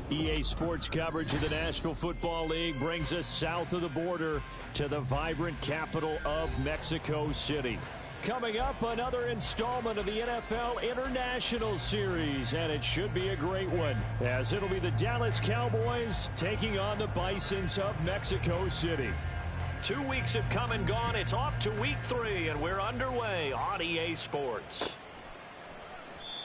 EA Sports coverage of the National Football League brings us south of the border to the vibrant capital of Mexico City. Coming up, another installment of the NFL International Series, and it should be a great one, as it'll be the Dallas Cowboys taking on the Bisons of Mexico City. 2 weeks have come and gone. It's off to week 3, and we're underway on EA Sports.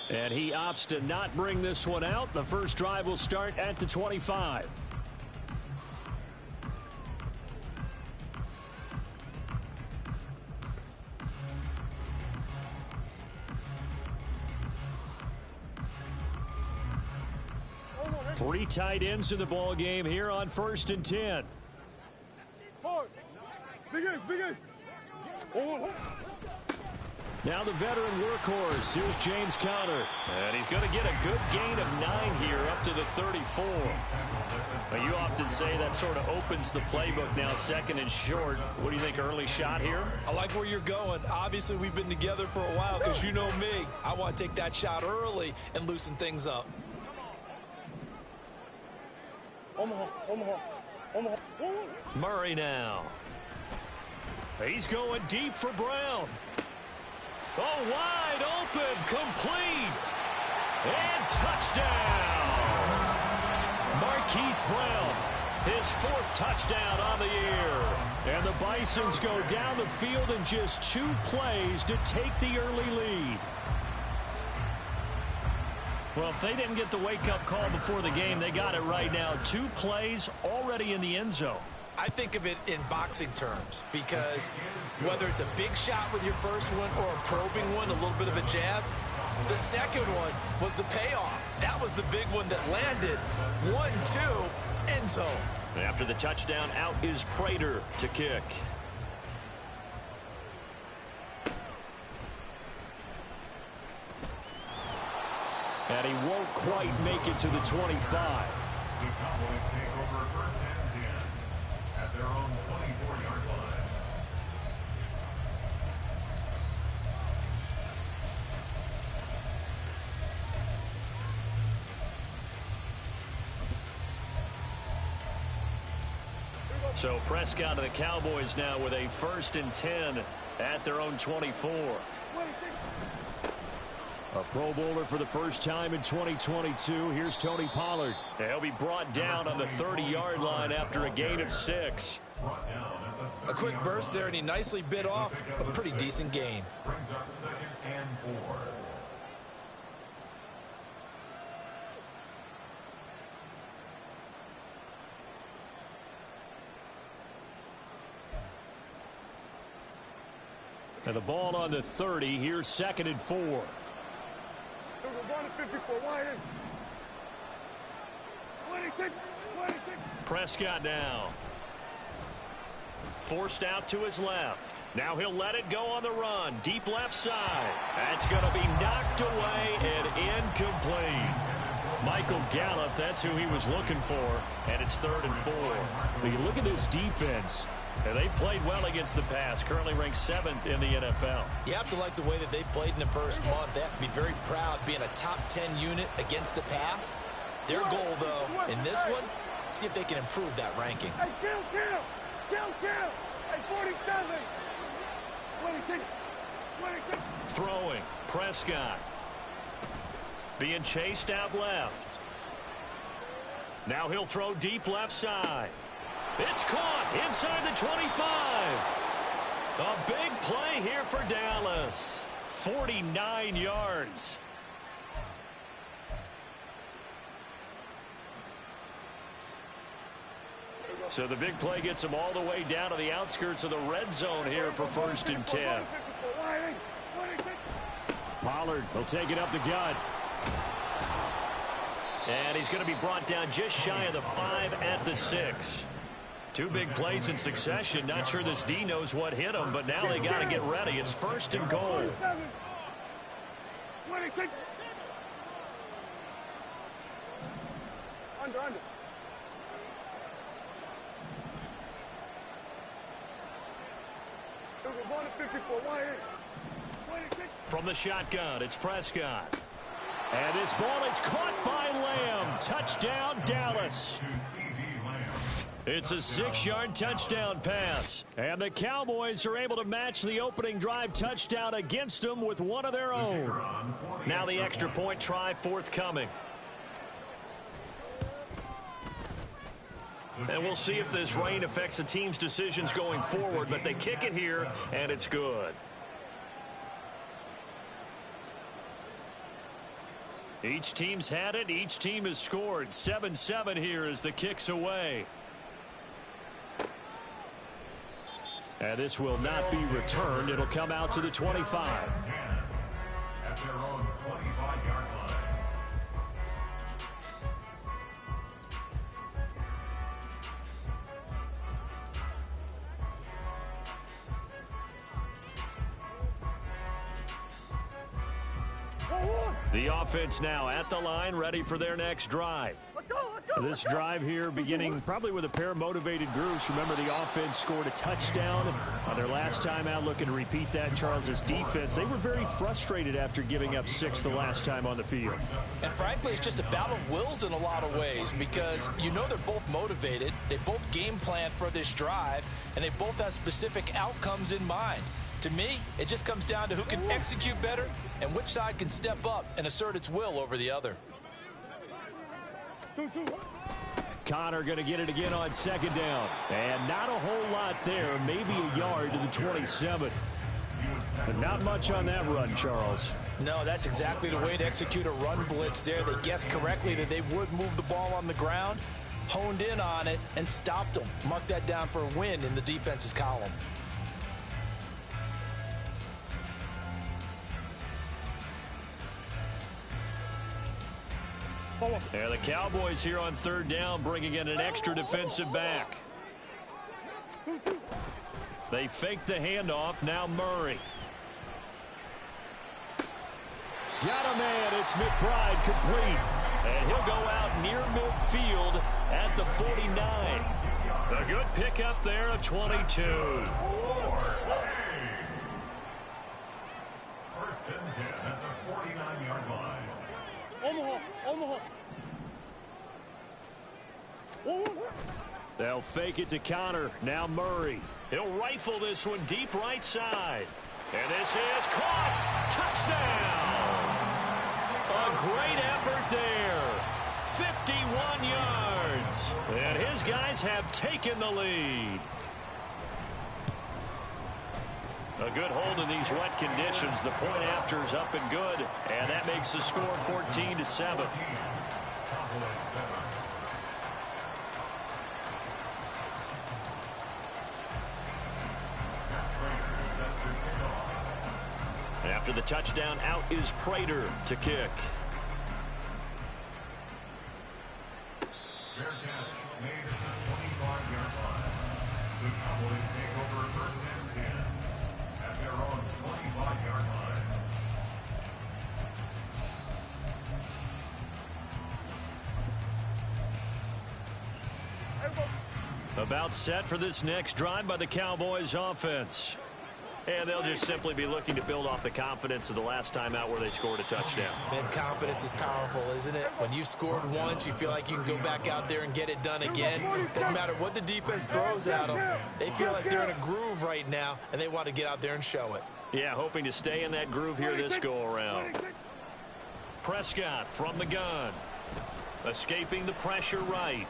And he opts to not bring this one out. The first drive will start at the 25. Three tight ends in the ball game here on 1st and 10. Now the veteran workhorse. Here's James Conner. And he's going to get a good gain of 9 here up to the 34. But you often say that sort of opens the playbook now, 2nd and short. What do you think, early shot here? I like where you're going. Obviously, we've been together for a while because you know me. I want to take that shot early and loosen things up. Murray now. He's going deep for Brown. Oh, wide open, complete, and touchdown. Marquise Brown, his 4th touchdown on the year. And the Bisons go down the field in just 2 plays to take the early lead. Well, if they didn't get the wake-up call before the game, they got it right now. 2 plays already in the end zone. I think of it in boxing terms because whether it's a big shot with your first one or a probing one, a little bit of a jab, the second one was the payoff. That was the big one that landed. 1-2, end zone. After the touchdown, out is Prater to kick. And he won't quite make it to the 25. The Cowboys take over 1st and 10 at their own 24-yard line. So Prescott and the Cowboys now with a 1st and 10 at their own 24. A Pro Bowler for the first time in 2022. Here's Tony Pollard. He'll be brought down on the 30-yard line after a gain of 6. A quick burst there, and he nicely bit off a pretty decent gain. Brings up 2nd and 4. And the ball on the 30. Here's 2nd and 4. Prescott now. Forced out to his left. Now he'll let it go on the run. Deep left side. That's going to be knocked away and incomplete. Michael Gallup, that's who he was looking for. And it's 3rd and 4. But you look at this defense. And they played well against the pass, currently ranked 7th in the NFL. You have to like the way that they've played in the first month. They have to be very proud being a top 10 unit against the pass. Their goal, though, in this one, see if they can improve that ranking. Hey, chill. Hey, 47. 26. Throwing, Prescott. Being chased out left. Now he'll throw deep left side. It's caught inside the 25. A big play here for Dallas. 49 yards. So the big play gets him all the way down to the outskirts of the red zone here for 1st and 10. Pollard will take it up the gut. And he's going to be brought down just shy of the 5 at the 6. Two big plays in succession. Not sure this D knows what hit him, but now they got to get ready. It's 1st and goal. 26. Under. Going to 54. 26. From the shotgun, it's Prescott. And this ball is caught by Lamb. Touchdown, Dallas. It's a 6-yard touchdown pass. And the Cowboys are able to match the opening drive touchdown against them with one of their own. Now the extra point try forthcoming. And we'll see if this rain affects the team's decisions going forward, but they kick it here, and it's good. Each team's had it. Each team has scored. 7-7 here as the kick's away. And this will not be returned. It'll come out to the 25. At their own 25-yard line. The offense now at the line, ready for their next drive. Let's go. This drive here beginning probably with a pair of motivated groups. Remember, the offense scored a touchdown on their last time out, looking to repeat that. Charles's defense, they were very frustrated after giving up 6 the last time on the field. And frankly, it's just a battle of wills in a lot of ways, because you know they're both motivated. They both game plan for this drive, and they both have specific outcomes in mind. To me, it just comes down to who can execute better and which side can step up and assert its will over the other. 2-2. Connor going to get it again on 2nd down. And not a whole lot there, maybe a yard to the 27. But not much on that run, Charles. No, that's exactly the way to execute a run blitz there. They guessed correctly that they would move the ball on the ground, honed in on it, and stopped them. Mark that down for a win in the defense's column. And the Cowboys here on 3rd down, bringing in an extra defensive back. They fake the handoff. Now Murray. Got a man. It's McBride complete. And he'll go out near midfield at the 49. A good pickup there of 22. 1st and 10 at the 49-yard line. Omaha. They'll fake it to Connor. Now Murray. He'll rifle this one deep right side. And this is caught. Touchdown. A great effort there. 51 yards. And his guys have taken the lead. A good hold in these wet conditions. The point after is up and good. And that makes the score 14-7. After the touchdown, out is Prater to kick. Fair catch made at the 25-yard line. The Cowboys take over 1st and 10 at their own 25-yard line. About set for this next drive by the Cowboys offense. And they'll just simply be looking to build off the confidence of the last time out where they scored a touchdown. Man, confidence is powerful, isn't it? When you've scored once, you feel like you can go back out there and get it done again. Doesn't matter what the defense throws at them. They feel like they're in a groove right now, and they want to get out there and show it. Yeah, hoping to stay in that groove here this go-around. Prescott from the gun. Escaping the pressure right.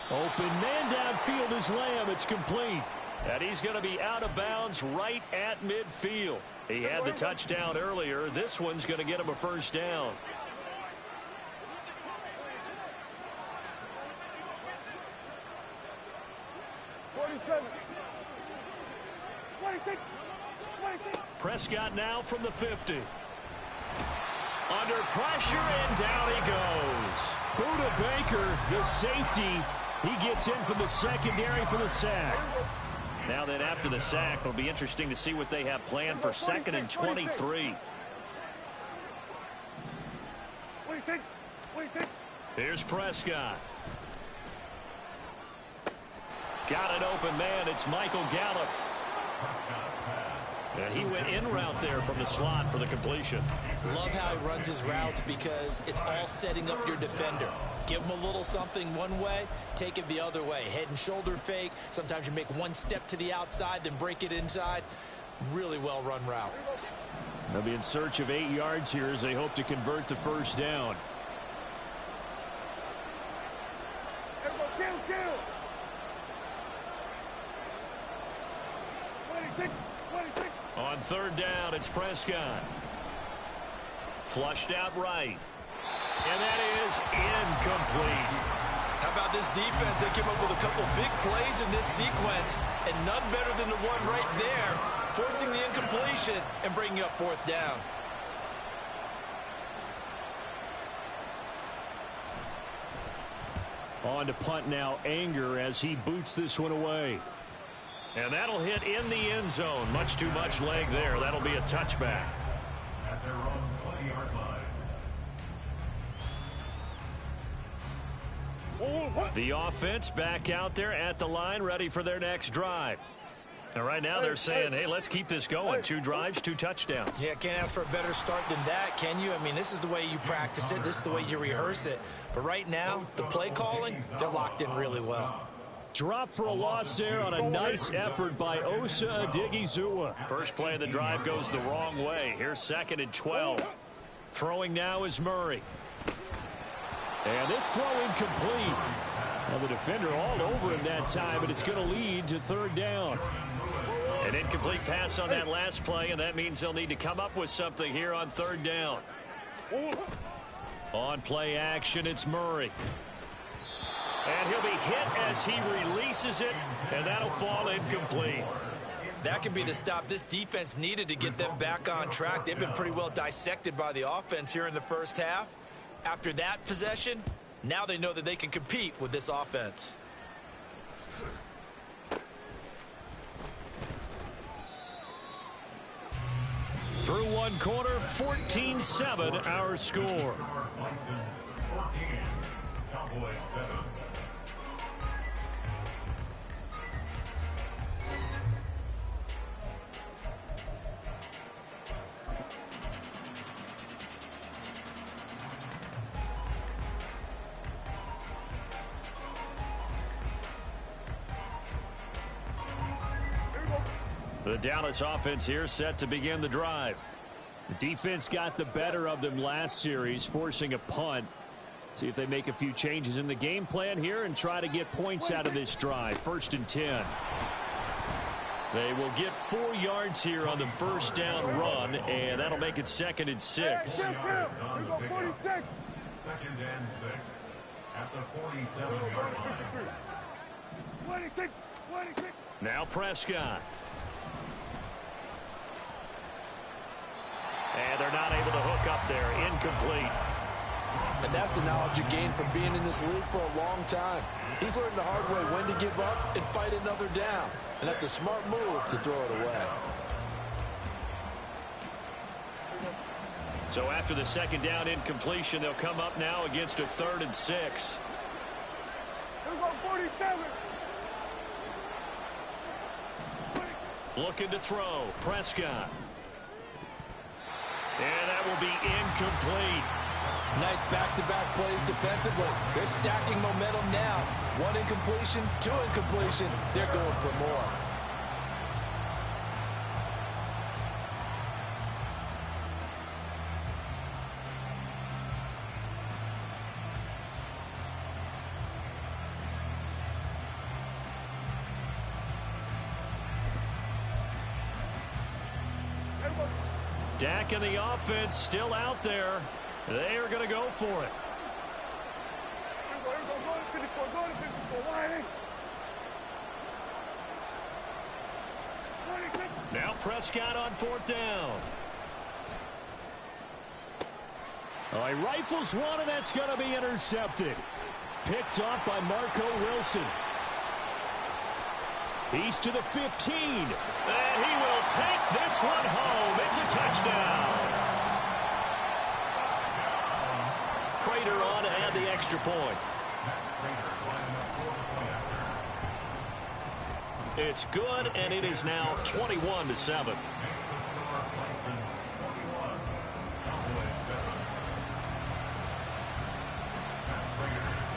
Open man downfield is Lamb. It's complete. And he's going to be out of bounds right at midfield. He had the touchdown earlier. This one's going to get him a 1st down. Prescott now from the 50. Under pressure, and down he goes. Budda Baker, the safety, He gets in from the secondary for the sack. Now then, after the sack, it'll be interesting to see what they have planned for 2nd and 23. Here's Prescott. Got an open man. It's Michael Gallup. And he went in route there from the slot for the completion. Love how he runs his routes because it's all setting up your defender. Give him a little something one way, take it the other way. Head and shoulder fake. Sometimes you make one step to the outside, then break it inside. Really well run route. They'll be in search of 8 yards here as they hope to convert the first down. On 3rd down, it's Prescott. Flushed out right. And that is incomplete. How about this defense? They came up with a couple big plays in this sequence, and none better than the one right there, forcing the incompletion and bringing up 4th down. On to punt now, Anger, as he boots this one away. And that'll hit in the end zone. Much too much leg there. That'll be a touchback. At their own 20-yard line. The offense back out there at the line, ready for their next drive. And right now they're saying, hey, let's keep this going. 2 drives, 2 touchdowns. Yeah, can't ask for a better start than that, can you? I mean, this is the way you practice it. This is the way you rehearse it. But right now, the play calling, they're locked in really well. Drop for a loss there on a nice effort by Osa Odighizuwa. First play of the drive goes the wrong way. Here's 2nd and 12. Throwing now is Murray. And this throw incomplete. Well, the defender all over him that time, and it's going to lead to 3rd down. An incomplete pass on that last play, and that means they'll need to come up with something here on 3rd down. On play action, it's Murray. And he'll be hit as he releases it, and that'll fall incomplete. That could be the stop this defense needed to get them back on track. They've been pretty well dissected by the offense here in the first half. After that possession, now they know that they can compete with this offense. Through one quarter, 14-7 our score. Bisons 14, Cowboys 7. The Dallas offense here set to begin the drive. The defense got the better of them last series, forcing a punt. See if they make a few changes in the game plan here and try to get points out of this drive. 1st and 10. They will get 4 yards here on the first down run, and that'll make it 2nd and 6. 2nd and 6 at the 47-yard line. Now Prescott. And they're not able to hook up there. Incomplete. And that's the knowledge you gain from being in this league for a long time. He's learned the hard way when to give up and fight another down. And that's a smart move to throw it away. So after the 2nd down incompletion, they'll come up now against a 3rd and 6. Looking to throw. Prescott. And that will be incomplete. Nice back-to-back plays defensively. They're stacking momentum now. 1 incompletion, 2 incompletion. They're going for more. Dak and the offense still out there. They are going to go for it. Now Prescott on 4th down. Oh, he rifles one, and that's going to be intercepted. Picked off by Marco Wilson. He's to the 15. And he will take this one home. It's a touchdown. Prater on to add the extra point. It's good, and it is now 21-7.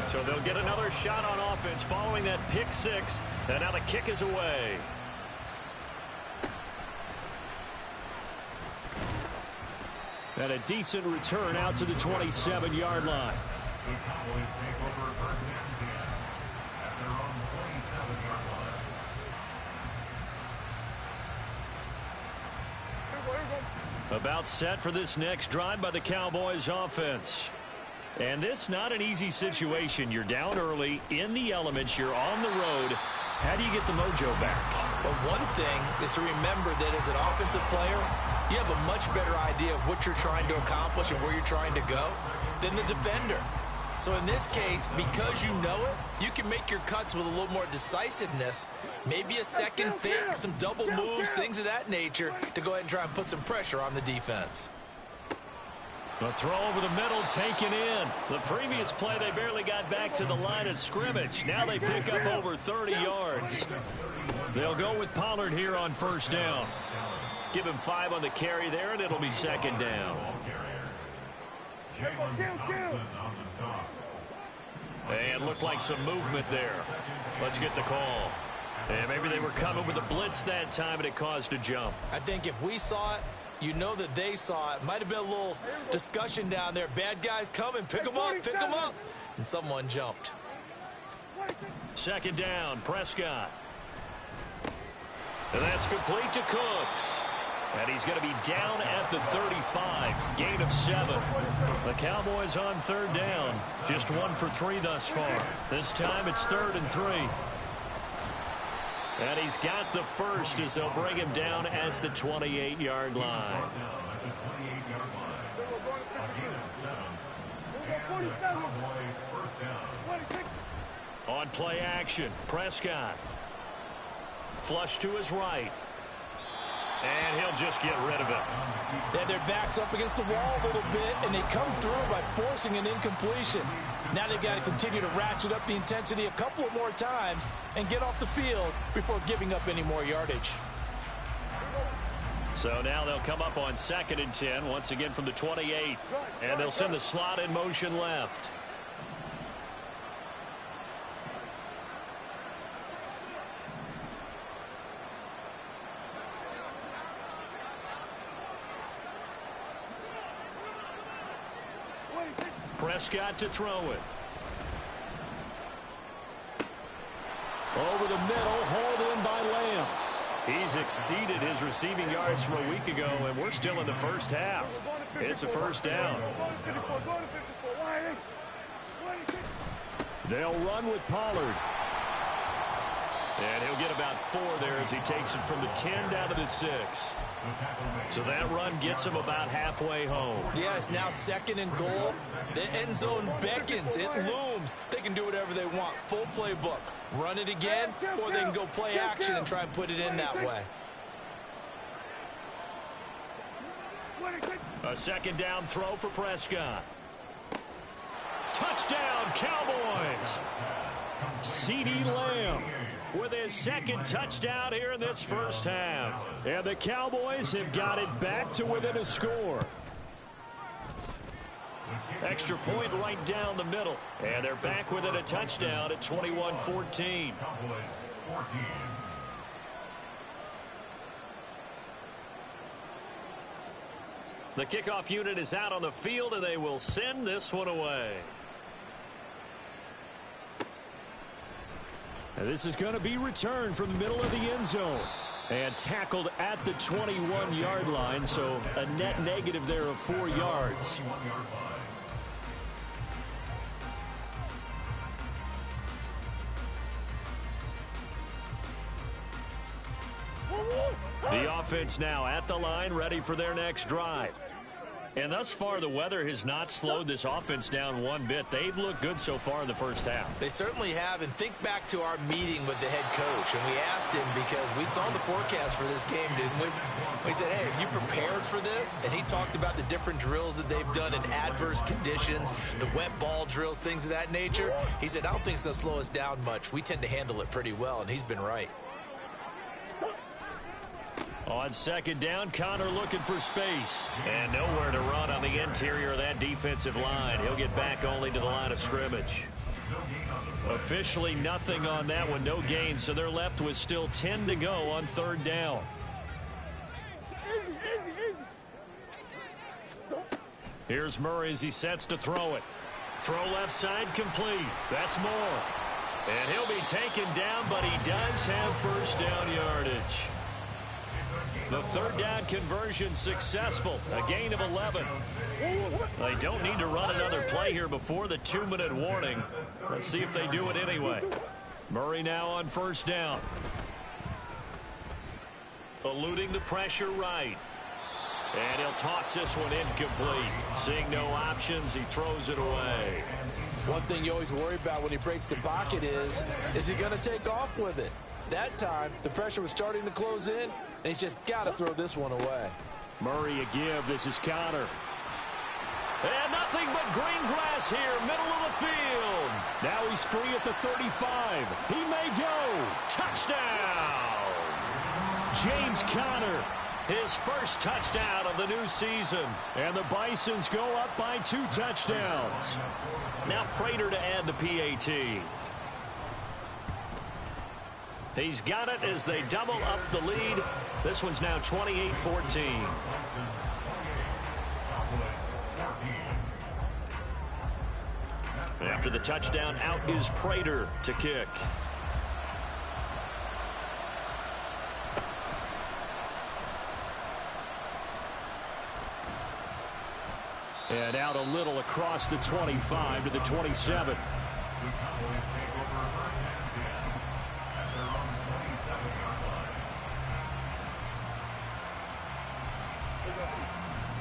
So they'll get another shot on offense following that pick six, and now the kick is away. And a decent return out to the 27-yard line. The Cowboys take over first and 10 at their own 27-yard line. About set for this next drive by the Cowboys offense. And this not an easy situation. You're down early, in the elements, you're on the road. How do you get the mojo back? Well, one thing is to remember that as an offensive player, you have a much better idea of what you're trying to accomplish and where you're trying to go than the defender. So in this case, because you know it, you can make your cuts with a little more decisiveness, maybe a second fake, some double moves, things of that nature, to go ahead and try and put some pressure on the defense. The throw over the middle taken in. The previous play, they barely got back to the line of scrimmage. Now they pick up over 30 yards. They'll go with Pollard here on first down. Give him 5 on the carry there, and it'll be second down. And looked like some movement there. Let's get the call. And maybe they were coming with a blitz that time, and it caused a jump. I think if we saw it, you know that they saw it. Might have been a little discussion down there. Bad guys coming. Pick them up. Pick them up. And someone jumped. Second down, Prescott. And that's complete to Cooks. And he's going to be down at the 35. Gain of 7. The Cowboys on third down. Just 1 for 3 thus far. This time it's 3rd and 3. And he's got the first as they'll bring him down at the 28-yard line. On play action, Prescott. Flush to his right. And he'll just get rid of it. And their back's up against the wall a little bit, and they come through by forcing an incompletion. Now they've got to continue to ratchet up the intensity a couple of more times and get off the field before giving up any more yardage. So now they'll come up on 2nd and 10, once again from the 28. And they'll send the slot in motion left. Prescott to throw it. Over the middle, hauled in by Lamb. He's exceeded his receiving yards from a week ago, and we're still in the first half. It's a first down. They'll run with Pollard. And he'll get about 4 there as he takes it from the 10 down to the 6. So that run gets him about halfway home. Yeah, it's now 2nd and goal. The end zone beckons. It looms. They can do whatever they want. Full playbook. Run it again, or they can go play action and try and put it in that way. A 2nd down throw for Prescott. Touchdown, Cowboys. CeeDee Lamb with his 2nd touchdown here in this first half. And the Cowboys have got it back to within a score. Extra point right down the middle. And they're back within a touchdown at 21-14. The kickoff unit is out on the field, and they will send this one away. And this is going to be returned from the middle of the end zone. And tackled at the 21-yard line, so a net negative there of 4 yards. The offense now at the line, ready for their next drive. And thus far, the weather has not slowed this offense down one bit. They've looked good so far in the first half. They certainly have. And think back to our meeting with the head coach. And we asked him because we saw the forecast for this game, didn't we? We said, hey, have you prepared for this? And he talked about the different drills that they've done in adverse conditions, the wet ball drills, things of that nature. He said, I don't think it's going to slow us down much. We tend to handle it pretty well, and he's been right. On second down, Connor looking for space. And nowhere to run on the interior of that defensive line. He'll get back only to the line of scrimmage. Officially nothing on that one, no gain, so they're left with still 10 to go on third down. Here's Murray as he sets to throw it. Throw left side complete. That's Moore. And he'll be taken down, but he does have first down yardage. The third down conversion successful. A gain of 11. They don't need to run another play here before the 2-minute warning. Let's see if they do it anyway. Murray now on first down. Eluding the pressure right. And he'll toss this one incomplete. Seeing no options, he throws it away. One thing you always worry about when he breaks the pocket is he going to take off with it? That time, the pressure was starting to close in, and he's just got to throw this one away. Murray a give. This is Connor. And nothing but green grass here, middle of the field. Now he's free at the 35. He may go. Touchdown! James Conner, his first touchdown of the new season. And the Bisons go up by 2 touchdowns. Now Prater to add the PAT. He's got it as they double up the lead. This one's now 28-14. After the touchdown, out is Prater to kick. And out a little across the 25 to the 27.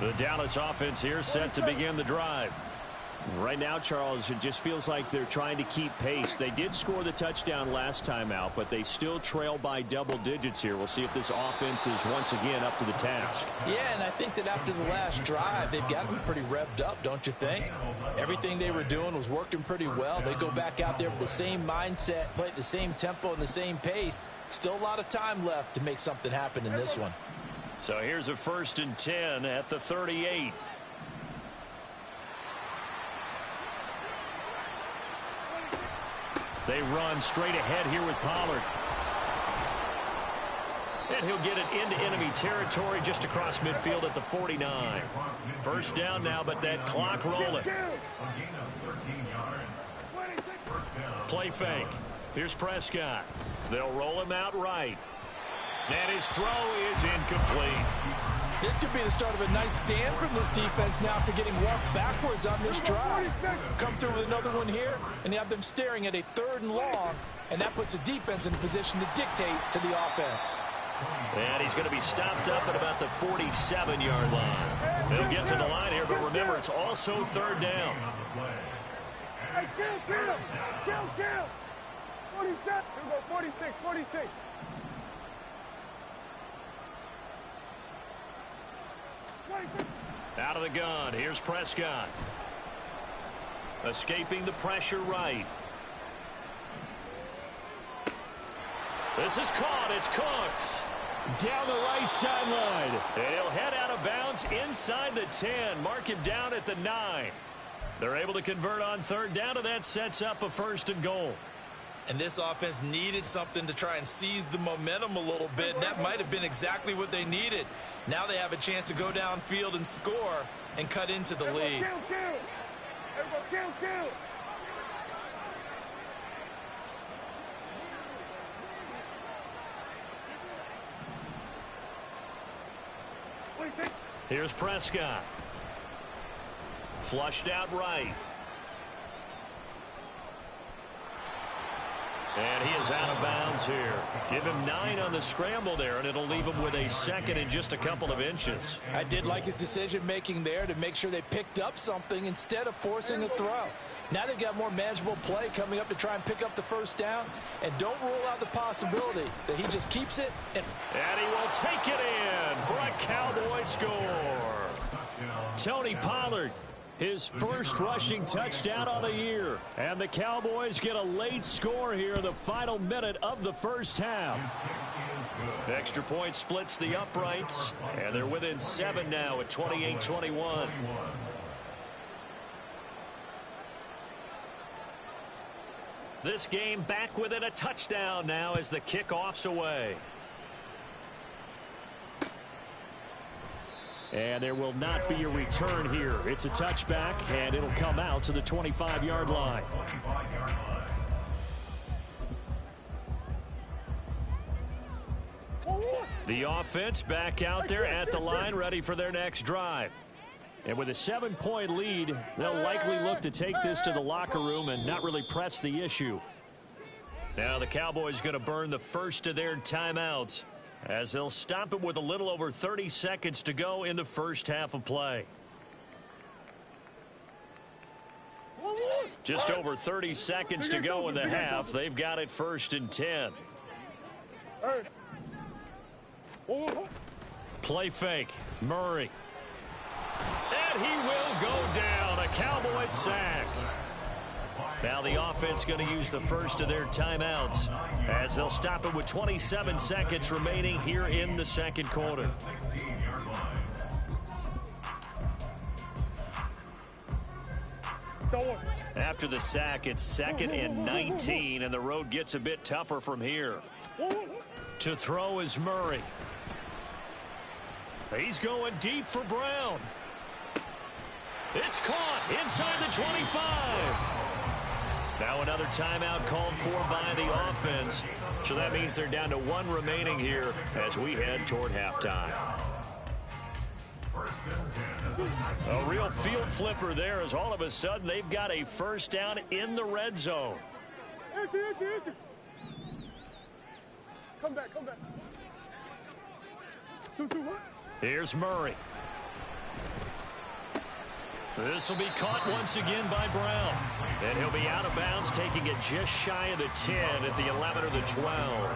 The Dallas offense here set to begin the drive. Right now, Charles, it just feels like they're trying to keep pace. They did score the touchdown last time out, but they still trail by double digits here. We'll see if this offense is once again up to the task. Yeah, and I think that after the last drive, they've got to be pretty revved up, don't you think? Everything they were doing was working pretty well. They go back out there with the same mindset, play at the same tempo and the same pace. Still a lot of time left to make something happen in this one. So here's a 1st and 10 at the 38. They run straight ahead here with Pollard. And he'll get it into enemy territory just across midfield at the 49. First down now, but that clock rolling. Play fake. Here's Prescott. They'll roll him out right. And his throw is incomplete. This could be the start of a nice stand from this defense now after getting walked backwards on this drive. Come through with another one here, and you have them staring at a 3rd and long, and that puts the defense in a position to dictate to the offense. And he's going to be stopped up at about the 47-yard line. They'll get to the line here, but remember, it's also 3rd down. Hey, kill! 47, here we go, 46. Out of the gun, here's Prescott. Escaping the pressure right. This is caught, it's Cooks. Down the right sideline. And he'll head out of bounds inside the 10. Mark him down at the 9. They're able to convert on 3rd down, and that sets up a 1st and goal. And this offense needed something to try and seize the momentum a little bit. And that might have been exactly what they needed. Now they have a chance to go downfield and score and cut into the lead. Kill! Here's Prescott. Flushed out right. And he is out of bounds here. Give him 9 on the scramble there, and it'll leave him with a second and just a couple of inches. I did like his decision-making there to make sure they picked up something instead of forcing a throw. Now they've got more manageable play coming up to try and pick up the first down. And don't rule out the possibility that he just keeps it. And he will take it in for a Cowboy score. Tony Pollard, his first rushing touchdown on the year. And the Cowboys get a late score here in the final minute of the first half. Extra point splits the uprights, and they're within 7 now at 28-21. This game back within a touchdown now as the kickoff's away. And there will not be a return here. It's a touchback, and it'll come out to the 25-yard line. The offense back out there at the line, ready for their next drive. And with a 7-point lead, they'll likely look to take this to the locker room and not really press the issue. Now the Cowboys going to burn the first of their timeouts, as they'll stop it with a little over 30 seconds to go in the first half of play. Just over 30 seconds to go in the half. They've got it 1st and 10. Play fake. Murray. And he will go down. A Cowboys sack. Now the offense going to use the first of their timeouts, as they'll stop it with 27 seconds remaining here in the second quarter. After the sack, it's 2nd and 19, and the road gets a bit tougher from here. To throw is Murray. He's going deep for Brown. It's caught inside the 25. Now another timeout called for by the offense. So that means they're down to 1 remaining here as we head toward halftime. A real field flipper there, as all of a sudden they've got a first down in the red zone. Come back. Here's Murray. This will be caught once again by Brown. And he'll be out of bounds, taking it just shy of the 10 at the 11 or the 12.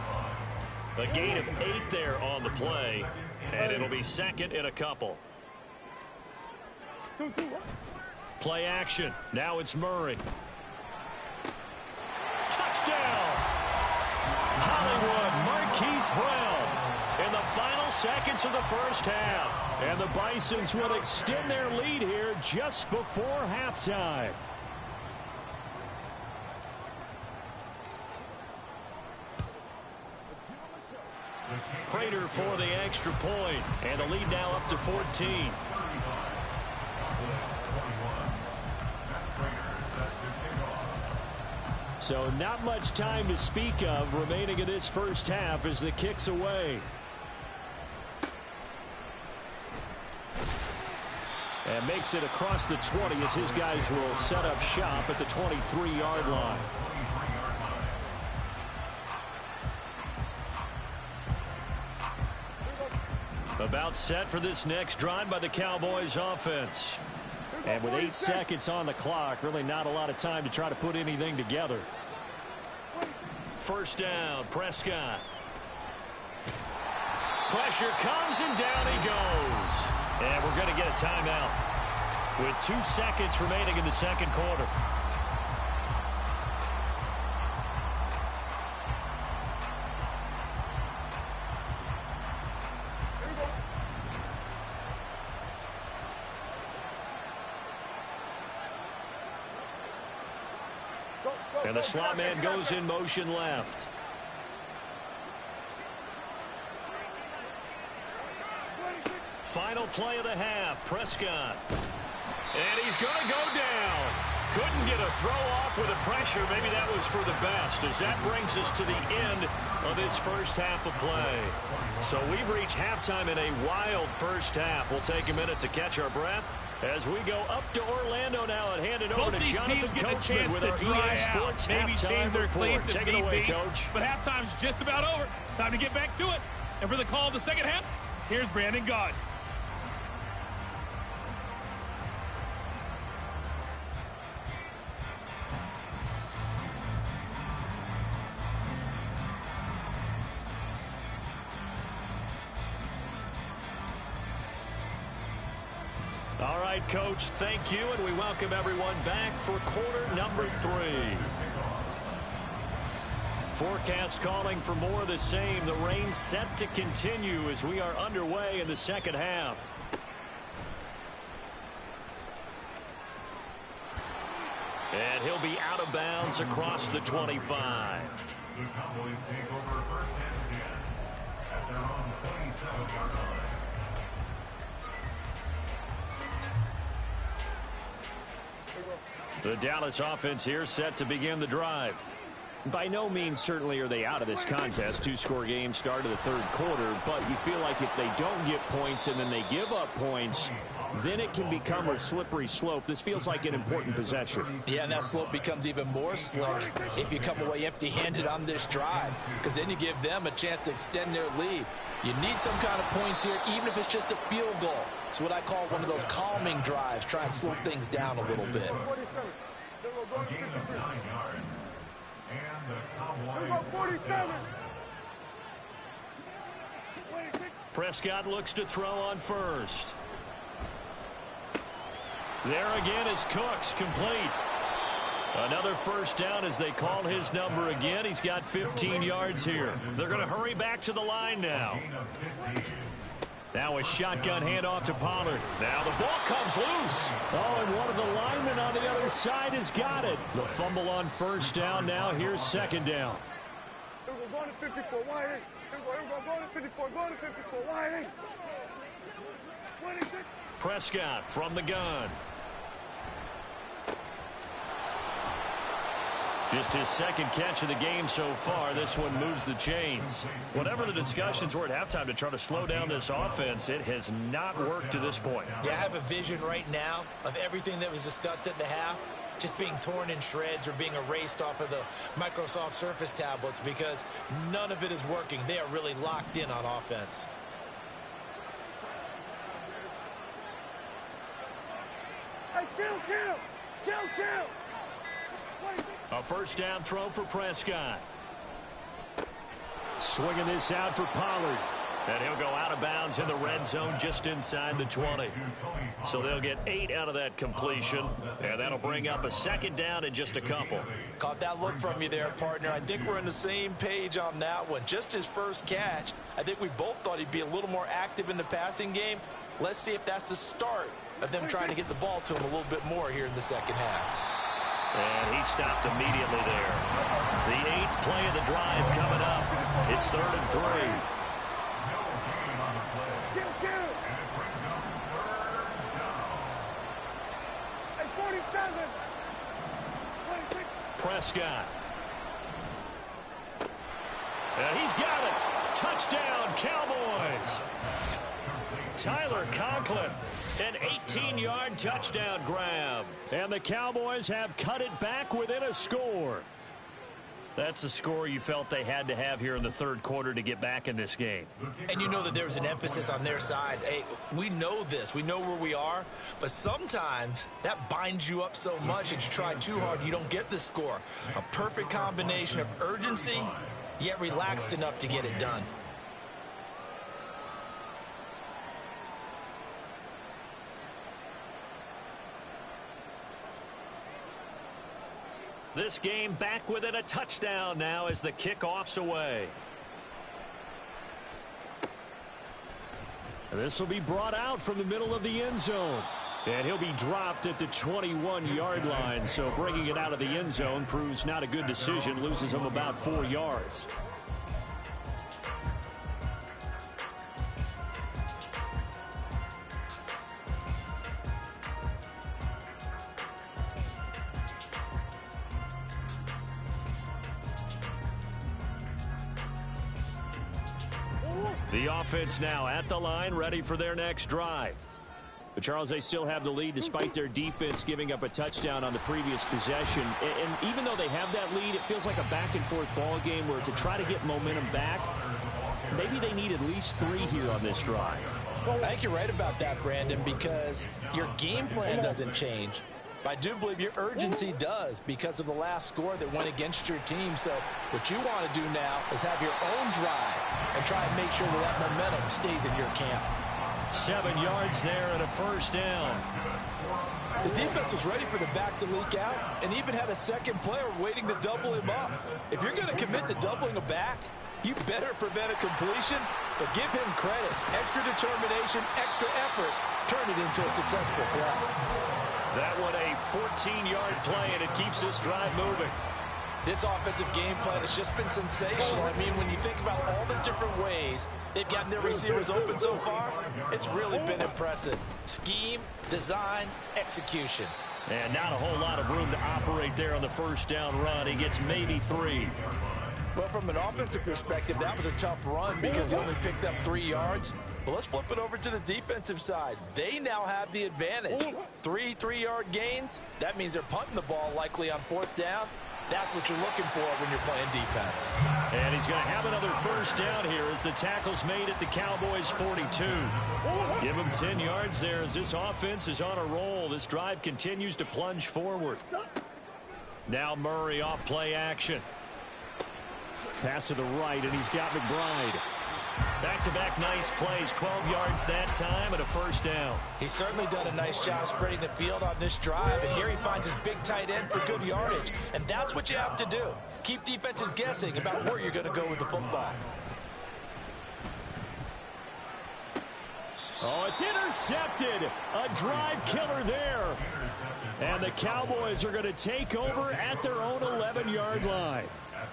A gain of 8 there on the play, and it'll be 2nd and a couple. Play action. Now it's Murray. Touchdown! Hollywood Marquise Brown in the final seconds of the first half. And the Bisons will extend their lead here just before halftime. Prater for the extra point, and the lead now up to 14. So not much time to speak of remaining in this first half as the kick's away. And makes it across the 20 as his guys will set up shop at the 23-yard line. About set for this next drive by the Cowboys offense. And with 8 seconds on the clock, really not a lot of time to try to put anything together. First down, Prescott. Pressure comes and down he goes. And we're going to get a timeout with 2 seconds remaining in the second quarter. And the slot man goes in motion left. Final play of the half, Prescott. And he's going to go down. Couldn't get a throw off with the pressure. Maybe that was for the best, as that brings us to the end of this first half of play. So we've reached halftime in a wild first half. We'll take a minute to catch our breath As we go up to Orlando now and hand it over to these Jonathan teams get a Coachman chance with to our dry EA Sports out, maybe change their report. cleats if Take it need away, be. Coach. But halftime's just about over. Time to get back to it. And for the call of the second half, here's Brandon Gaudin. All right, Coach, thank you, and we welcome everyone back for quarter number 3. Forecast calling for more of the same. The rain set to continue as we are underway in the second half. And he'll be out of bounds across the 25. The Cowboys take over first and 10 at their own 27-yard line. The Dallas offense here set to begin the drive. By no means certainly are they out of this contest. 2-score game start of the third quarter, but you feel like if they don't get points and then they give up points, then it can become a slippery slope. This feels like an important possession. Yeah, and that slope becomes even more slick if you come away empty-handed on this drive, because then you give them a chance to extend their lead. You need some kind of points here, even if it's just a field goal. It's what I call one of those calming drives. Try and slow things down a little bit. A gain of 9 yards. And the Cowboys 47. Prescott looks to throw on first. There again is Cooks, complete. Another first down as they call his number again. He's got 15 yards here. They're going to hurry back to the line now. Now a shotgun handoff to Pollard. Now the ball comes loose. Oh, and one of the linemen on the other side has got it. The fumble on first down. Now here's second down. Here we go, going to 54, wide eight. Here we go, going to 54, going to 54, wide eight. 26. Prescott from the gun. Just his second catch of the game so far. This one moves the chains. Whatever the discussions were at halftime to try to slow down this offense, it has not worked to this point. Yeah, I have a vision right now of everything that was discussed at the half just being torn in shreds or being erased off of the Microsoft Surface tablets because none of it is working. They are really locked in on offense. Hey, kill. A first down throw for Prescott. Swinging this out for Pollard. And he'll go out of bounds in the red zone just inside the 20. So they'll get 8 out of that completion. And that'll bring up a second down in just a couple. Caught that look from you there, partner. I think we're on the same page on that one. Just his first catch. I think we both thought he'd be a little more active in the passing game. Let's see if that's the start of them trying to get the ball to him a little bit more here in the second half. And he stopped immediately there. The 8th play of the drive coming up. It's 3rd and 3. Kill. Hey, 47. 26. Prescott. And he's got it. Touchdown, Cowboys. Tyler Conklin, an 18-yard touchdown grab. And the Cowboys have cut it back within a score. That's a score you felt they had to have here in the third quarter to get back in this game. And you know that there's an emphasis on their side. Hey, we know this. We know where we are. But sometimes that binds you up so much that you try too hard, you don't get the score. A perfect combination of urgency, yet relaxed enough to get it done. This game back within a touchdown now as the kickoff's away. This will be brought out from the middle of the end zone. And he'll be dropped at the 21-yard line. So bringing it out of the end zone proves not a good decision. Loses him about 4 yards. The offense now at the line, ready for their next drive. But, Charles, they still have the lead despite their defense giving up a touchdown on the previous possession. And even though they have that lead, it feels like a back-and-forth ball game where to try to get momentum back, maybe they need at least 3 here on this drive. Well, I think you're right about that, Brandon, because your game plan doesn't change. But I do believe your urgency does because of the last score that went against your team. So what you want to do now is have your own drive and try and make sure that momentum stays in your camp. 7 yards there and a first down. The defense was ready for the back to leak out and even had a second player waiting to double him up. If you're going to commit to doubling a back, you better prevent a completion, but give him credit. Extra determination, extra effort, turn it into a successful play. That one a 14-yard play, and it keeps this drive moving. This offensive game plan has just been sensational. I mean, when you think about all the different ways they've gotten their receivers open so far, it's really been impressive. Scheme, design, execution. And not a whole lot of room to operate there on the first down run. He gets maybe 3. Well, from an offensive perspective, that was a tough run because he only picked up 3 yards. Well, let's flip it over to the defensive side. They now have the advantage. 3 3-yard gains. That means they're punting the ball likely on 4th down. That's what you're looking for when you're playing defense. And he's going to have another first down here as the tackle's made at the Cowboys' 42. Give him 10 yards there as this offense is on a roll. This drive continues to plunge forward. Now Murray off play action. Pass to the right, and he's got McBride. Back-to-back nice plays, 12 yards that time and a first down. He's certainly done a nice job spreading the field on this drive, and here he finds his big tight end for good yardage. And that's what you have to do. Keep defenses guessing about where you're going to go with the football. Oh, it's intercepted. A drive killer there. And the Cowboys are going to take over at their own 11-yard line.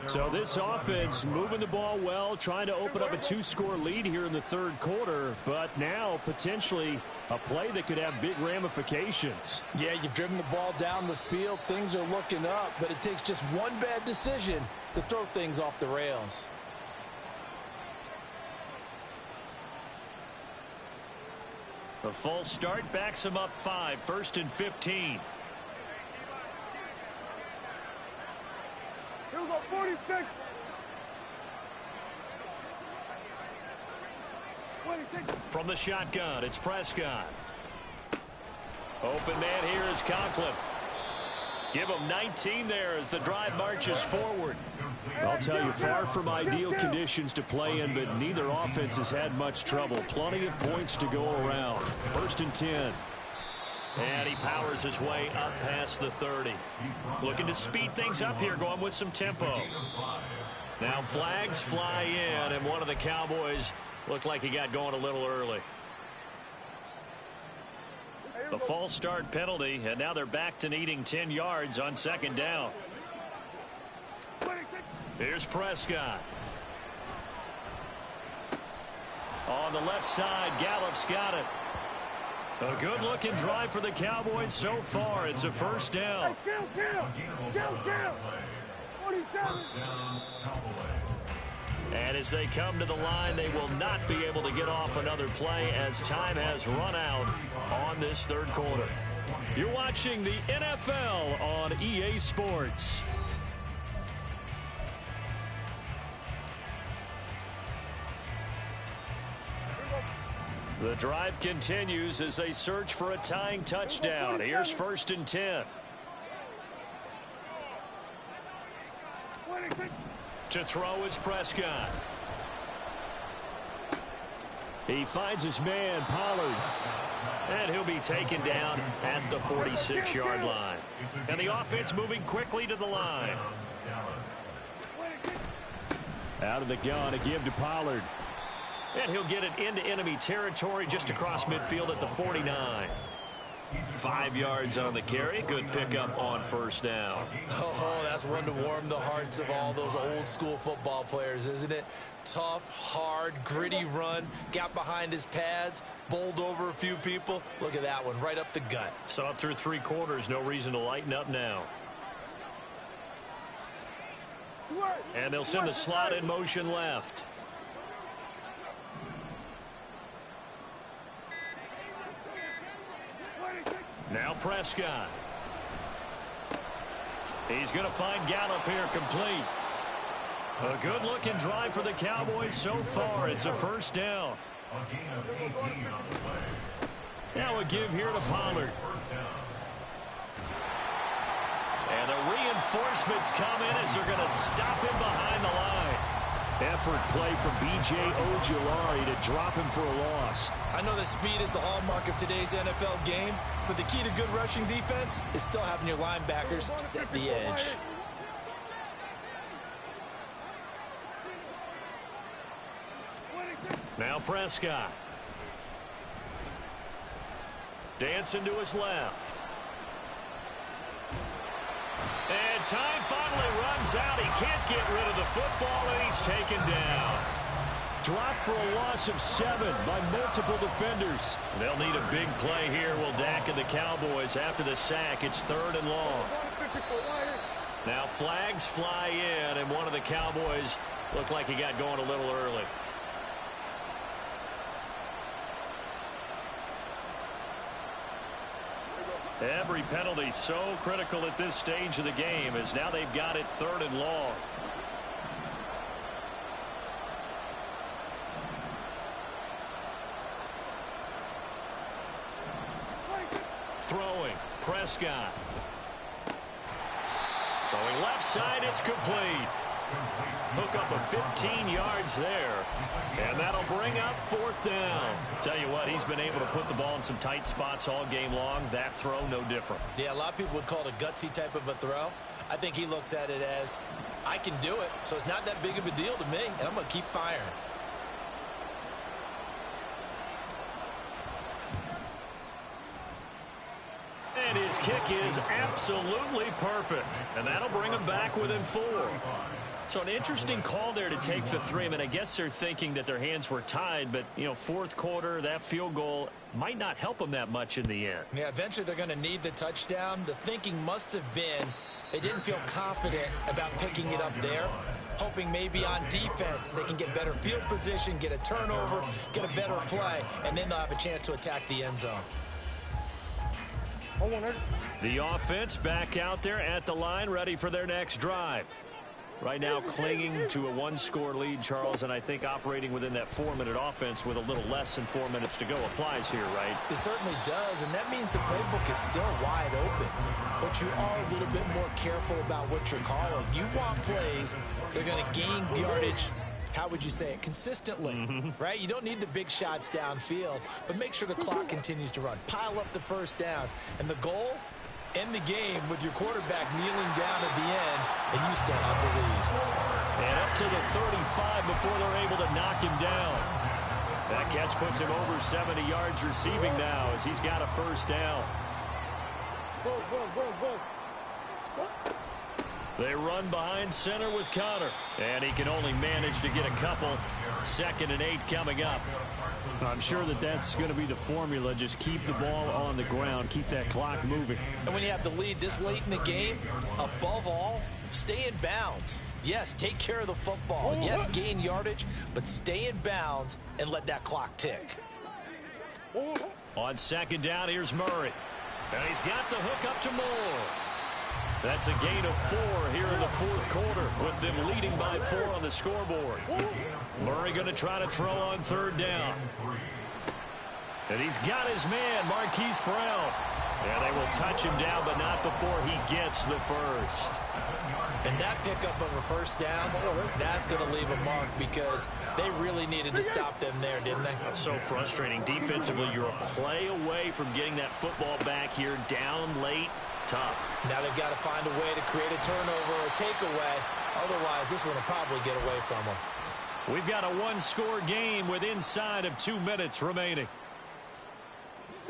So this offense moving the ball well, trying to open up a 2-score lead here in the 3rd quarter, but now potentially a play that could have big ramifications. Yeah, you've driven the ball down the field. Things are looking up, but it takes just one bad decision to throw things off the rails. A false start backs him up 5, 1st and 15. Here we go, 46. 26. From the shotgun, it's Prescott. Open man here is Conklin. Give him 19 there as the drive marches forward. I'll tell you, far from ideal conditions to play in, but neither offense has had much trouble. Plenty of points to go around. 1st and 10. And he powers his way up past the 30. Looking to speed things up here, going with some tempo. Now flags fly in, and one of the Cowboys looked like he got going a little early. A false start penalty, and now they're back to needing 10 yards on 2nd down. Here's Prescott. On the left side, Gallup's got it. A good-looking drive for the Cowboys so far. It's a first down. Down. 47. And as they come to the line, they will not be able to get off another play as time has run out on this 3rd quarter. You're watching the NFL on EA Sports. The drive continues as they search for a tying touchdown. Here's 1st and 10. To throw is Prescott. He finds his man, Pollard. And he'll be taken down at the 46-yard line. And the offense moving quickly to the line. Out of the gun, a give to Pollard. And he'll get it into enemy territory just across midfield at the 49. 5 yards on the carry. Good pickup on 1st down. Oh, that's one to warm the hearts of all those old school football players, isn't it? Tough, hard, gritty run. Got behind his pads, bowled over a few people. Look at that one, right up the gut. Saw it through 3 quarters. No reason to lighten up now. And they'll send the slot in motion left. Now Prescott. He's going to find Gallup here complete. A good-looking drive for the Cowboys so far. It's a first down. A gain of 18 on the play. Now a give here to Pollard. First down. And the reinforcements come in as they're going to stop him behind the line. Effort play from B.J. Ojulari to drop him for a loss. I know that speed is the hallmark of today's NFL game, but the key to good rushing defense is still having your linebackers set the edge. Now Prescott. Dancing to his left. And time finally runs out. He can't get rid of the football, and he's taken down. Dropped for a loss of 7 by multiple defenders. They'll need a big play here, will Dak and the Cowboys. After the sack, it's 3rd and long. Now flags fly in, and one of the Cowboys looked like he got going a little early. Every penalty so critical at this stage of the game, as now they've got it 3rd and long. Throwing, Prescott. Throwing left side, it's complete. Hook up of 15 yards there, and that'll bring up 4th down. Tell you what, he's been able to put the ball in some tight spots all game long. That throw, no different. Yeah, a lot of people would call it a gutsy type of a throw. I think he looks at it as, I can do it, so it's not that big of a deal to me, and I'm going to keep firing. And his kick is absolutely perfect, and that'll bring him back within 4. So an interesting call there to take the 3. I mean, I guess they're thinking that their hands were tied, but, you know, 4th quarter, that field goal might not help them that much in the end. Yeah, eventually they're going to need the touchdown. The thinking must have been they didn't feel confident about picking it up there, hoping maybe on defense they can get better field position, get a turnover, get a better play, and then they'll have a chance to attack the end zone. The offense back out there at the line, ready for their next drive. Right now clinging to a 1-score lead, Charles, and I think operating within that 4-minute offense with a little less than 4 minutes to go applies here, right? It certainly does, and that means the playbook is still wide open. But you are a little bit more careful about what you're calling. You want plays that are going to gain yardage, how would you say it, consistently, right? You don't need the big shots downfield, but make sure the clock continues to run. Pile up the first downs, and the goal, end the game with your quarterback kneeling down at the end, and you still have the lead. And up to the 35 before they're able to knock him down. That catch puts him over 70 yards receiving now as he's got a first down. They run behind center with Connor, and he can only manage to get a couple. 2nd and 8 coming up. I'm sure that that's going to be the formula. Just keep the ball on the ground, keep that clock moving. And when you have the lead this late in the game, above all, stay in bounds. Yes, take care of the football. Yes, gain yardage, but stay in bounds and let that clock tick. On 2nd down, here's Murray. And he's got the hook up to Moore. That's a gain of 4 here in the 4th quarter, with them leading by 4 on the scoreboard. Murray going to try to throw on 3rd down. And he's got his man, Marquise Brown. Yeah, they will touch him down, but not before he gets the first. And that pickup of a first down, that's going to leave a mark because they really needed to stop them there, didn't they? So frustrating. Defensively, you're a play away from getting that football back here, down late. Tough. Now they've got to find a way to create a turnover or a takeaway. Otherwise, this one will probably get away from them. We've got a 1-score game with inside of 2 minutes remaining.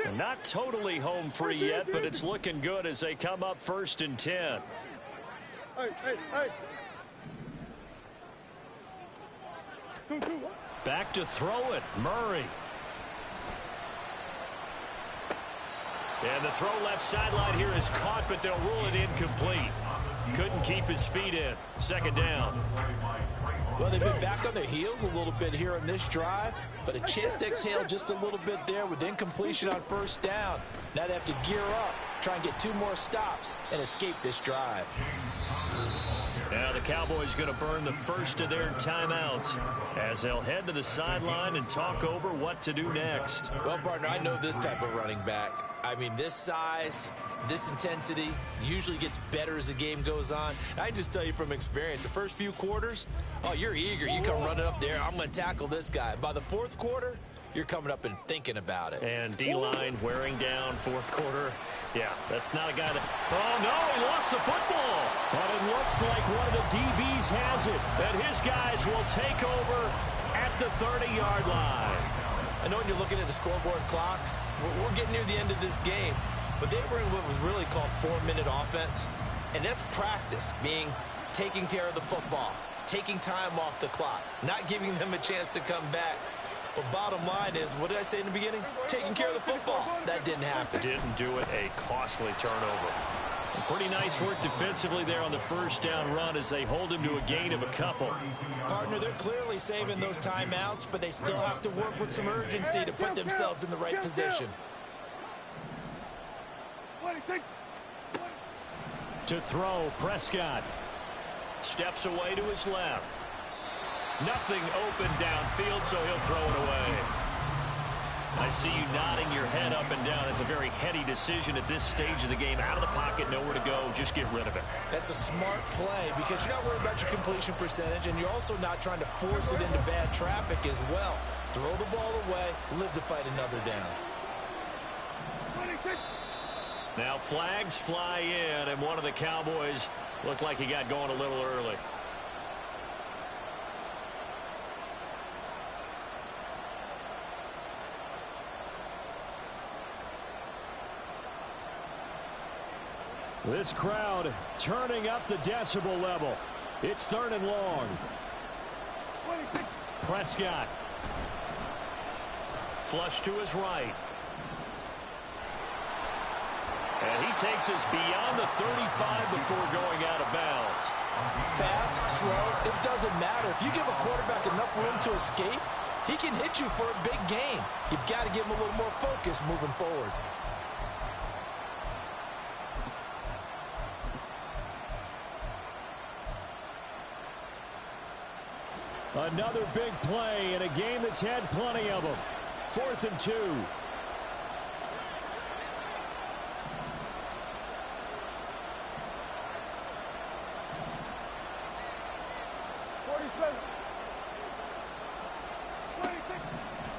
And not totally home free yet, but it's looking good as they come up 1st and 10. Hey. Back to throw it, Murray. And the throw left sideline here is caught, but they'll rule it incomplete. Couldn't keep his feet in. 2nd down. Well, they've been back on their heels a little bit here on this drive, but a chance to exhale just a little bit there with incompletion on first down. Now they have to gear up, try and get 2 more stops, and escape this drive. Now the Cowboys going to burn the first of their timeouts as they'll head to the sideline and talk over what to do next. Well, partner, I know this type of running back. I mean, this size, this intensity usually gets better as the game goes on. I just tell you from experience, the first few quarters, oh, you're eager. You come running up there, I'm going to tackle this guy. By the fourth quarter, you're coming up and thinking about it. And D-line wearing down fourth quarter. Yeah, that's not a guy that... Oh, no, he lost the football. But it looks like one of the DBs has it. And his guys will take over at the 30-yard line. I know when you're looking at the scoreboard clock, we're getting near the end of this game. But they were in what was really called 4-minute offense. And that's practice, meaning taking care of the football, taking time off the clock, not giving them a chance to come back. But bottom line is, what did I say in the beginning? Taking care of the football. That didn't happen. Didn't do it. A costly turnover. And pretty nice work defensively there on the first down run as they hold him to a gain of a couple. Partner, they're clearly saving those timeouts, but they still have to work with some urgency to put themselves in the right position. To throw, Prescott. Steps away to his left. Nothing open downfield, so he'll throw it away. I see you nodding your head up and down. It's a very heady decision at this stage of the game. Out of the pocket, nowhere to go. Just get rid of it. That's a smart play because you're not worried about your completion percentage, and you're also not trying to force it into bad traffic as well. Throw the ball away, live to fight another down. Now flags fly in, and one of the Cowboys looked like he got going a little early. This crowd turning up the decibel level. It's 3rd and long. Prescott. Flush to his right. And he takes us beyond the 35 before going out of bounds. Fast, slow, it doesn't matter. If you give a quarterback enough room to escape, he can hit you for a big gain. You've got to give him a little more focus moving forward. Another big play in a game that's had plenty of them. 4th and 2.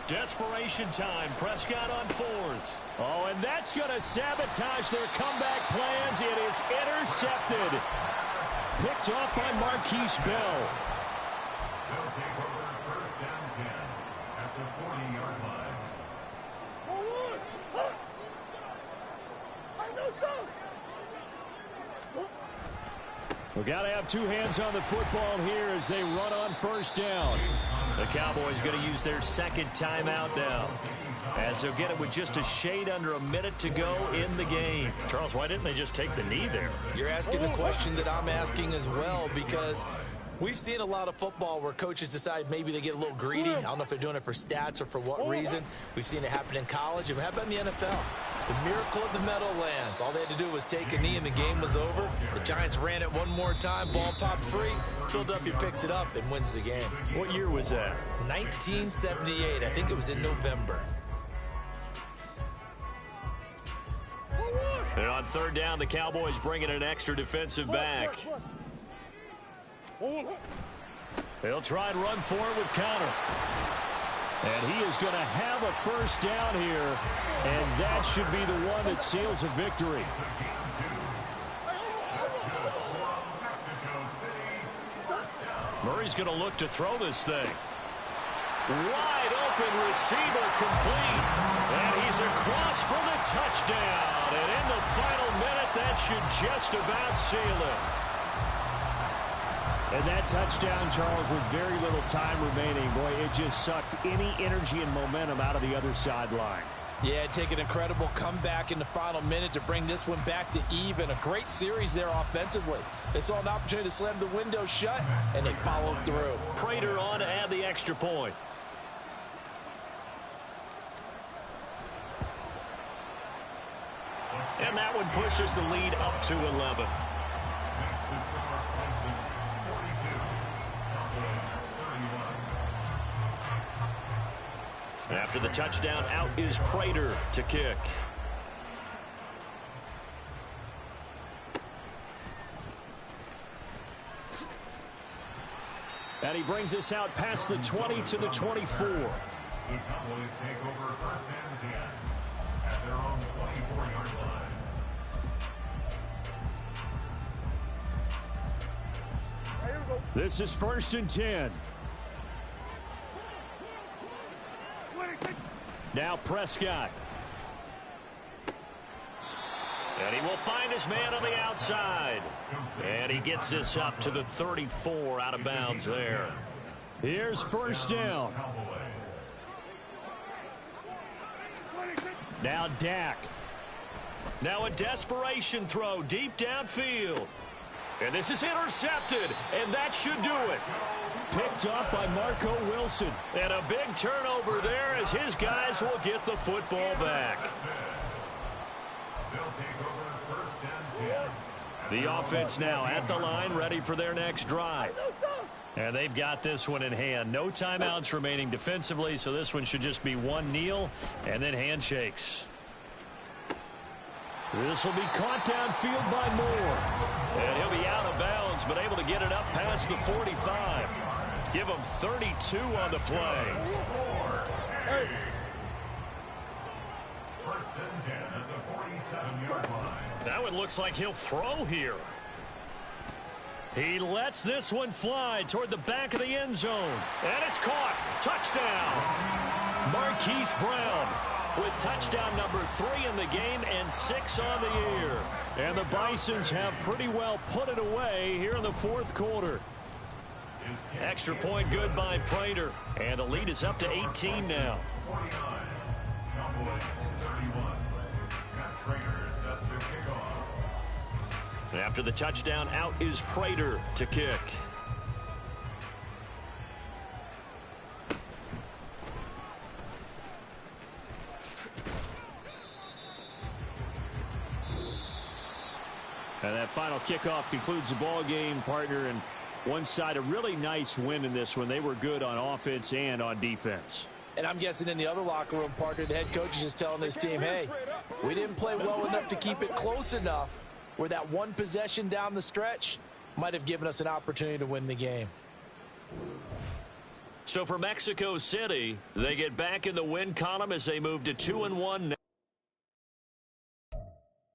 Desperation time. Prescott on 4th. Oh, and that's going to sabotage their comeback plans. It is intercepted. Picked off by Marquise Bell. They'll take over first down 10 at the 40-yard line. We got to have 2 hands on the football here as they run on first down. The Cowboys going to use their 2nd timeout now, as they'll get it with just a shade under a minute to go in the game. Charles, why didn't they just take the knee there? You're asking the question that I'm asking as well, because we've seen a lot of football where coaches decide maybe they get a little greedy. I don't know if they're doing it for stats or for what reason. We've seen it happen in college, and how about in the NFL? The miracle of the Meadowlands. All they had to do was take a knee and the game was over. The Giants ran it one more time. Ball popped free. Philadelphia picks it up and wins the game. What year was that? 1978. I think it was in November. And on 3rd down, the Cowboys bring in an extra defensive back. They'll try and run forward with Connor. And he is going to have a first down here, and that should be the one that seals a victory. Murray's going to look to throw this thing. Wide open receiver complete. And he's across for the touchdown. And in the final minute, that should just about seal it. And that touchdown, Charles, with very little time remaining, boy, it just sucked any energy and momentum out of the other sideline. Yeah, take an incredible comeback in the final minute to bring this one back to even. A great series there offensively. They saw an opportunity to slam the window shut, and they followed through. Prater on to add the extra point. And that one pushes the lead up to 11. After the touchdown, out is Prater to kick. And he brings us out past the 20 to the 24. The Cowboys take over first and 10 at their own 24-yard line. This is 1st and 10. Now Prescott. And he will find his man on the outside. And he gets this up to the 34, out of bounds there. Here's 1st down. Now Dak. Now a desperation throw deep downfield. And this is intercepted, and that should do it. Picked up by Marco Wilson. And a big turnover there as his guys will get the football back. The offense now at the line, ready for their next drive. And they've got this one in hand. No timeouts remaining defensively, so this one should just be one kneel and then handshakes. This will be caught downfield by Moore. And he'll be out of bounds, but able to get it up past the 45. Give him 32 on the play. Hey. 1st and 10 at the 47-yard line. That one looks like he'll throw here. He lets this one fly toward the back of the end zone. And it's caught. Touchdown. Marquise Brown with touchdown number 3 in the game and 6 on the year. And the Bisons have pretty well put it away here in the 4th quarter. Extra point good by Prater. And the lead is up to 18 now. 49. Cowboys 31. Matt Prater set to kick off. After the touchdown, out is Prater to kick. And that final kickoff concludes the ball game, partner. And one side, a really nice win in this one. They were good on offense and on defense. And I'm guessing in the other locker room, partner, the head coach is just telling his team, hey, we didn't play well enough to keep it close enough where that one possession down the stretch might have given us an opportunity to win the game. So for Mexico City, they get back in the win column as they move to 2-1 now.